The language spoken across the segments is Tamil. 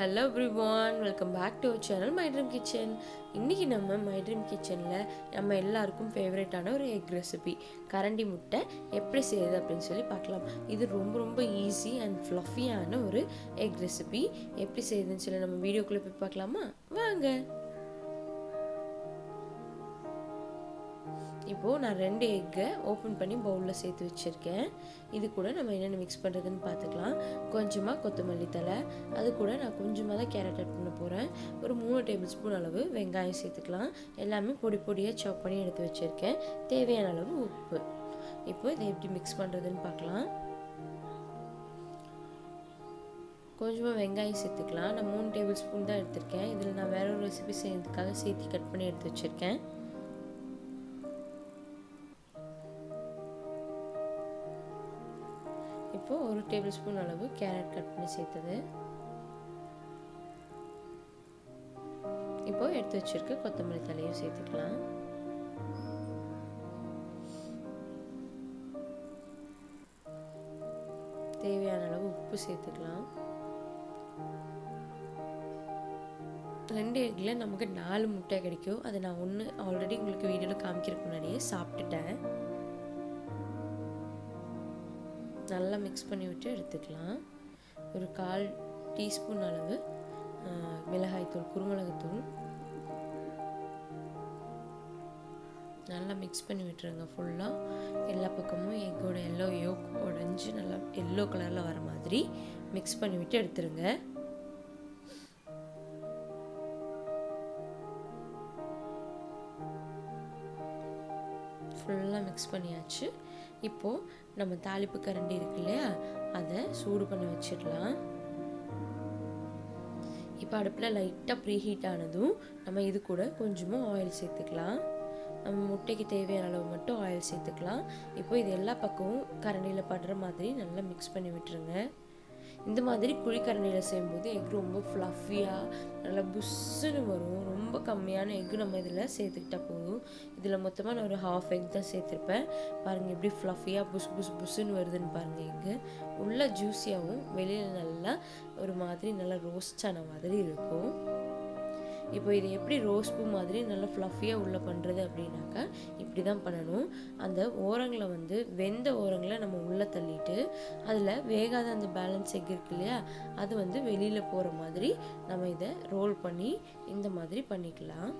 Hello everyone, welcome back to our channel My Dream Kitchen. இன்னைக்கு நம்ம My Dream Kitchenல நம்ம எல்லாருக்கும் ஃபேவரட்டான ஒரு எக் ரெசிபி கரண்டி முட்டை எப்படி செய்யறது அப்படினு சொல்லி பார்க்கலாம். இது ரொம்ப ஈஸி and fluffy-ஆன ஒரு எக் ரெசிபி. எப்படி செய்யறதுன்னு சொல்லி நம்ம வீடியோக்குள்ள போய் பார்க்கலாமா? வாங்க. இப்போ நான் 2 எக்கை ஓபன் பண்ணி பவுல்ல சேர்த்து வச்சிருக்கேன். இது கூட நம்ம என்னென்ன மிக்ஸ் பண்றதுன்னு பார்த்துக்கலாம். கொஞ்சமா கொத்தமல்லி தழை, அது கூட நான் கொஞ்சமா தான் கேரட் ஆட் பண்ண போறேன். ஒரு 3 டேபிள்ஸ்பூன் அளவு வெங்காயம் சேர்த்துக்கலாம். எல்லாமே பொடியா சாப் பண்ணி எடுத்து வச்சிருக்கேன். தேவையான அளவு உப்பு. இப்போ இதை எப்படி மிக்ஸ் பண்றதுன்னு பார்க்கலாம். கொஞ்சமா வெங்காயம் சேர்த்துக்கலாம். நான் 3 டேபிள்ஸ்பூன் தான் எடுத்துர்க்கேன். இதில் நான் வேற ஒரு ரெசிபி செய்யறதுக்காக சேர்த்து கட் பண்ணி எடுத்து வச்சிருக்கேன். இப்போ 1 டேபிள்ஸ்பூன் அளவு கேரட் கட் பண்ணி சேர்த்தது. இப்போ எடுத்து வச்சிருக்க கொத்தமல்லி தழையும் சேர்த்துக்கலாம். தேவையான அளவு உப்பு சேர்த்துக்கலாம். 2 எக்ல நமக்கு 4 முட்டை கிடைக்கும். அதை நான் ஒன்று ஆல்ரெடி உங்களுக்கு வீடியோவில் காமிக்கிறதுக்கு முன்னாடியே சாப்பிட்டுட்டேன். நல்லா மிக்ஸ் பண்ணி விட்டு எடுத்துக்கலாம். ஒரு 1/4 டீஸ்பூன் அளவு மிளகாய்த்தூள், குருமிளகுத்தூள் நல்லா மிக்ஸ் பண்ணி விட்டுருங்க. ஃபுல்லாக எல்லா பக்கமும் எக்கோட எல்லோ யோக் உடஞ்சி நல்லா எல்லோ கலரில் வர மாதிரி மிக்ஸ் பண்ணி விட்டு எடுத்துருங்க. ஃபுல்லாக மிக்ஸ் பண்ணியாச்சு. இப்போது நம்ம தாளிப்பு கரண்டி இருக்கு இல்லையா, அதை சூடு பண்ண வச்சிடலாம். இப்போ அடுப்பில் லைட்டாக ப்ரீ ஹீட் ஆனதும் நம்ம இது கூட கொஞ்சமாக ஆயில் சேர்த்துக்கலாம். நம்ம முட்டைக்கு தேவையான அளவு மட்டும் ஆயில் சேர்த்துக்கலாம். இப்போ இது எல்லா பக்கமும் கரண்டியில் படுற மாதிரி நல்லா மிக்ஸ் பண்ணி விட்டுருங்க. இந்த மாதிரி குழிக்கரண்டியில் செய்யும்போது எக் ரொம்ப ஃப்ளஃபியாக நல்லா புஷ்ஷுன்னு வரும். ரொம்ப கம்மியான எக்கு நம்ம இதில் சேர்த்துக்கிட்டா போதும். இதில் மொத்தமாக நான் ஒரு 1/2 எக் தான் சேர்த்துருப்பேன். பாருங்கள் எப்படி ஃப்ளஃபியாக புஷ்ஷுன்னு வருதுன்னு பாருங்கள். எக்கு உள்ள ஜூஸியாகவும் வெளியில் நல்லா ஒரு மாதிரி நல்லா ரோஸ்ட் ஆன மாதிரி இருக்கும். இப்போ இது எப்படி ரோஸ் பூ மாதிரி நல்லா ஃப்ளஃபியாக உள்ளே பண்ணுறது அப்படின்னாக்கா இப்படி தான் பண்ணணும். அந்த ஓரங்களை வந்து வெந்த ஓரங்களை நம்ம உள்ளே தள்ளிட்டு அதில் வேகாத அந்த பேலன்ஸ் எக் இருக்கு இல்லையா, அது வந்து வெளியில் போகிற மாதிரி நம்ம இதை ரோல் பண்ணி இந்த மாதிரி பண்ணிக்கலாம்.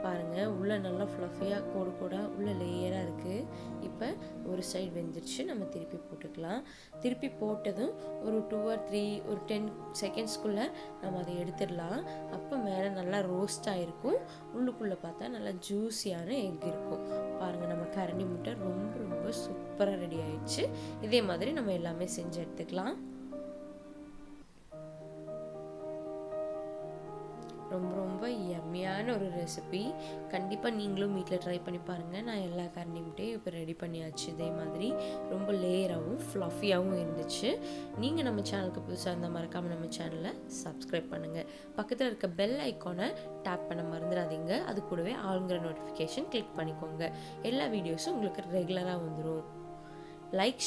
பாருங்கள், உள்ளே நல்லா ஃப்ளஃபியாக கோடாக உள்ள லேயராக இருக்குது. இப்போ ஒரு சைடு வெந்துருச்சு. நம்ம திருப்பி போட்டுக்கலாம். திருப்பி போட்டதும் ஒரு 2 or 3 ஒரு 10 செகண்ட்ஸ்குள்ளே நம்ம அதை எடுத்துடலாம். அப்போ மேலே நல்லா ரோஸ்ட் ஆகிருக்கும். உள்ளுக்குள்ளே பார்த்தா நல்லா ஜூஸியான எக் இருக்கும். பாருங்கள், நம்ம கரண்டி முட்டை ரொம்ப சூப்பராக ரெடி ஆயிடுச்சு. இதே மாதிரி நம்ம எல்லாமே செஞ்சு எடுத்துக்கலாம். ரொம்ப யம்மியான ஒரு ரெசிபி. கண்டிப்பாக நீங்களும் வீட்டில் ட்ரை பண்ணி பாருங்கள். நான் எல்லா கரண்டி முட்டையும் இப்போ ரெடி பண்ணியாச்சு. இதே மாதிரி ரொம்ப லேயராகவும் ஃப்ளஃபியாகவும் இருந்துச்சு. நீங்கள் நம்ம சேனலுக்கு புதுசாக இருந்தால் மறக்காமல் நம்ம சேனலை சப்ஸ்கிரைப் பண்ணுங்கள். பக்கத்தில் இருக்க பெல் ஐக்கானை டேப் பண்ண மறந்துடாதீங்க. அது கூடவே ஆளுங்கிற நோட்டிஃபிகேஷன் கிளிக் பண்ணிக்கோங்க. எல்லா வீடியோஸும் உங்களுக்கு ரெகுலராக வந்துடும். லைக்